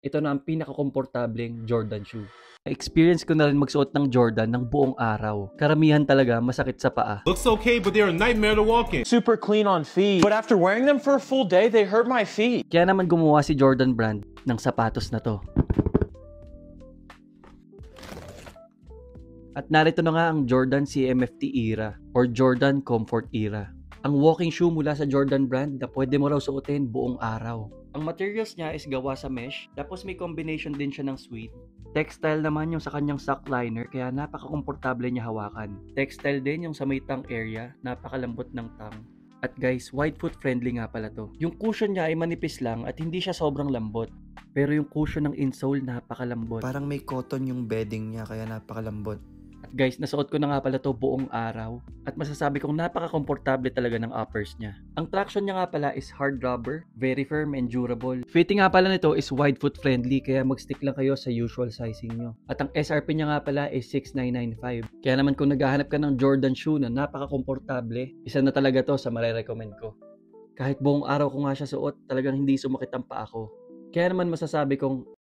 Ito na ang pinaka-komportableng Jordan shoe. Experience ko na rin magsuot ng Jordan ng buong araw. Karamihan talaga masakit sa paa. Looks okay, but they're a nightmare to walk in. Super clean on feet, but after wearing them for a full day, they hurt my feet. Kaya naman gumawa si Jordan Brand ng sapatos na to. At narito na nga ang Jordan CMFT era or Jordan Comfort era. Ang walking shoe mula sa Jordan Brand na pwede mo raw suotin buong araw. Ang materials niya is gawa sa mesh, tapos may combination din siya ng suede. Textile naman yung sa kanyang sock liner kaya napaka-komportable niya hawakan. Textile din yung sa may tongue area, napakalambot ng tongue. At guys, wide foot friendly nga pala to. Yung cushion niya ay manipis lang at hindi siya sobrang lambot. Pero yung cushion ng insole napakalambot. Parang may cotton yung bedding niya kaya napakalambot. At guys, nasuot ko na nga pala to buong araw at masasabi kong napaka-komportable talaga ng uppers niya. Ang traction niya nga pala is hard rubber, very firm and durable. Fitting nga pala nito is wide foot friendly kaya mag-stick lang kayo sa usual sizing nyo. At ang SRP niya nga pala is 6,995. Kaya naman kung naghahanap ka ng Jordan shoe na napaka-komportable, isa na talaga to sa marirecommend ko. Kahit buong araw ko nga siya suot, talagang hindi sumakit ang paa ko. Kaya naman masasabi kong